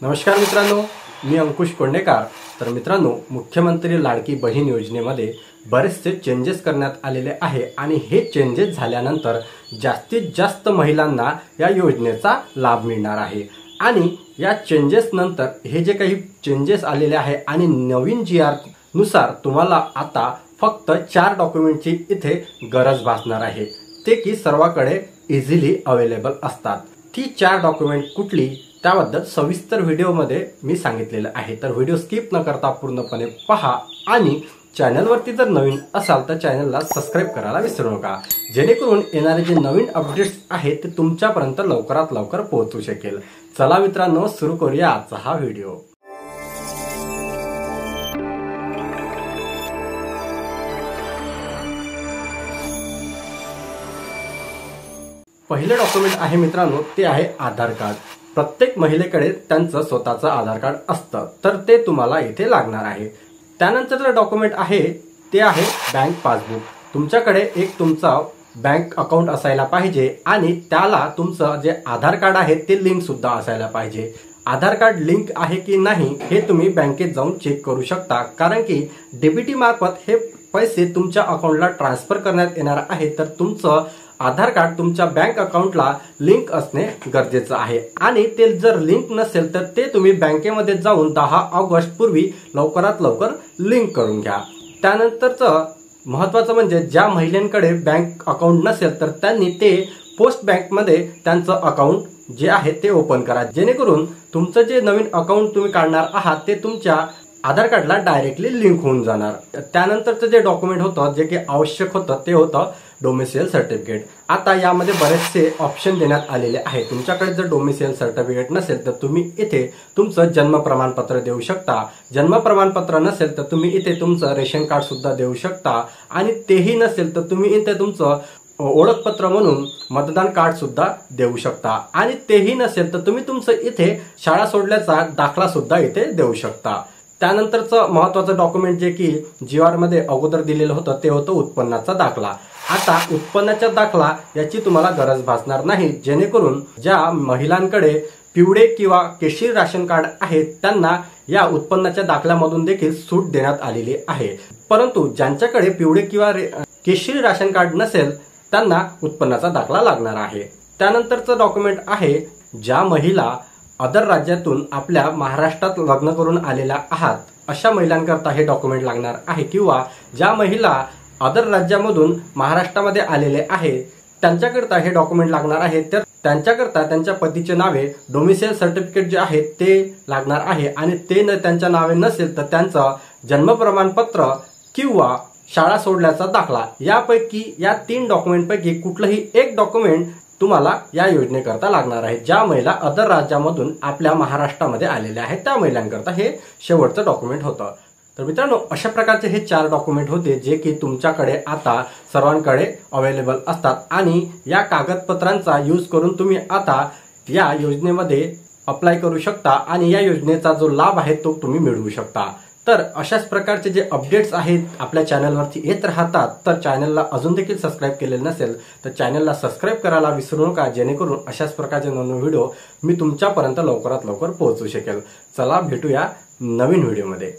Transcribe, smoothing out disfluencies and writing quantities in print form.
नमस्कार मित्रांनो, मी अंकुश कोंडेकर। तर मित्रांनो, मुख्यमंत्री लाडकी बहीण योजनेमध्ये बरेचसे चेंजेस करण्यात आलेले आहे आणि हे चेंजेस झाल्यानंतर जास्तीत जास्त महिलांना या योजनेचा लाभ मिळणार आहे। आणि या चेंजेस नंतर हे जे काही चेंजेस आलेले आहे आणि नवीन GR नुसार तुम्हाला आता फक्त 4 डॉक्युमेंटची इथे गरज भासणार आहे, ते की सर्वांकडे इझिली अवेलेबल असतात। ती 4 डॉक्युमेंट कुठली त्याबद्दल सविस्तर व्हिडिओमध्ये मी सांगितलेलं आहे। तर व्हिडिओ स्किप न करता पूर्णपणे पहा आणि चॅनलवरती जर नवीन असाल तर चॅनलला सबस्क्राइब करायला विसरू नका, जेणेकरून येणारे जे नवीन अपडेट्स आहेत ते तुमच्यापर्यंत लवकरात लवकर पोहोचू शकेल। चला मित्रांनो, सुरू करूया आजचा हा व्हिडिओ। पहिले डॉक्युमेंट आहे मित्रांनो, ते आहे आधार कार्ड। प्रत्येक महिलेकडे त्यांचं स्वतःचं आधार कार्ड असतं, तर ते तुम्हाला इथे लागणार आहे। त्यानंतरचं डॉक्युमेंट आहे ते आहे बँक पासबुक। तुमच्याकडे एक तुमचा बँक अकाउंट असायला पाहिजे आणि त्याला तुमचं जे आधार कार्ड आहे ते लिंक सुद्धा असायला पाहिजे। आधार कार्ड लिंक आहे की नाही हे तुम्ही बँकेत जाऊन चेक करू शकता, कारण की डीबीटी मार्फत हे पैसे तुमच्या अकाउंटला ट्रान्सफर करण्यात येणार आहे। तर तुमचं आधार कार्ड तुमच्या बँक अकाउंटला लिंक असणे गरजेचं आहे आणि ते जर लिंक नसेल तर ते तुम्ही बँकेमध्ये जाऊन 10 ऑगस्ट पूर्वी लवकरात लवकर लिंक करून घ्या। त्यानंतरचं महत्त्वाचं म्हणजे ज्या महिलांकडे बँक अकाउंट नसेल तर त्यांनी ते पोस्ट बँकमध्ये त्यांचं अकाउंट जे आहे ते ओपन करा, जेणेकरून तुमचं जे नवीन अकाउंट तुम्ही काढणार आहात ते तुमच्या आधार कार्डला डायरेक्टली लिंक होऊन जाणार। त्यानंतरचं जे डॉक्युमेंट होतं जे की आवश्यक होतं ते होतं डोमिसाइल सर्टिफिकेट। आता यामध्ये बरेचसे ऑप्शन देण्यात आलेले आहे। तुमच्याकडे जर डोमिसाइल सर्टिफिकेट नसेल तर तुम्ही इथे तुमचं जन्म प्रमाणपत्र देऊ शकता। जन्म प्रमाणपत्र नसेल तर तुम्ही इथे तुमचं रेशन कार्ड सुद्धा देऊ शकता आणि तेही नसेल तर तुम्ही इथे तुमचं ओळखपत्र म्हणून मतदान कार्ड सुद्धा देऊ शकता आणि तेही नसेल तर तुम्ही तुमचं इथे शाळा सोडल्याचा दाखला सुद्धा इथे देऊ शकता। त्यानंतरचं महत्त्वाचं डॉक्युमेंट जे की GR मध्ये अगोदर दिलेलं होतं ते होतं उत्पन्नाचा दाखला। आता उत्पन्नाचा दाखला याची तुम्हाला गरज भासणार नाही, जेणेकरून ज्या महिलांकडे पिवळे किंवा केशरी राशन कार्ड आहे त्यांना या उत्पन्नाच्या दाखल्यामधून देखील सूट देण्यात आलेली आहे। परंतु ज्यांच्याकडे पिवळे किंवा केशरी राशन कार्ड नसेल त्यांना उत्पन्नाचा दाखला लागणार आहे। त्यानंतरचं डॉक्युमेंट आहे ज्या महिला अदर राज्यातून आपल्या महाराष्ट्रात लग्न करून आलेल्या आहात अशा महिलांकरता हे डॉक्युमेंट लागणार आहे, किंवा ज्या महिला अदर राज्यामधून महाराष्ट्रामध्ये आलेले आहेत त्यांच्याकरता हे डॉक्युमेंट लागणार आहे। तर त्यांच्याकरता त्यांच्या पतीचे नावे डोमिसाइल सर्टिफिकेट जे आहे ते लागणार आहे आणि ते त्यांच्या नावे नसेल तर त्यांचं जन्म प्रमाणपत्र किंवा शाळा सोडल्याचा दाखला, यापैकी या 3 डॉक्युमेंट पैकी कुठलंही एक डॉक्युमेंट तुम्हाला या योजनेकरता लागणार आहे। ज्या महिला अदर राज्यामधून आपल्या महाराष्ट्रामध्ये आलेल्या आहेत त्या महिलांकरता हे शेवटचं डॉक्युमेंट होतं। तर मित्रांनो, अशा प्रकारचे हे 4 डॉक्युमेंट होते जे की तुमच्याकडे आता सर्वांकडे अवेलेबल असतात आणि या कागदपत्रांचा यूज करून तुम्ही आता या योजनेमध्ये अप्लाय करू शकता आणि या योजनेचा जो लाभ आहे तो तुम्ही मिळवू शकता। तर अशाच प्रकारचे जे अपडेट्स आहेत आपल्या चॅनलवरती येत राहतात, तर चॅनलला अजून देखील सबस्क्राइब केलेलं नसेल तर चॅनलला सबस्क्राइब करायला विसरू नका, जेणेकरून अशाच प्रकारचे नवीन व्हिडिओ मी तुमच्यापर्यंत लवकरात लवकर पोहोचू शकेल। चला भेटूया नवीन व्हिडिओमध्ये।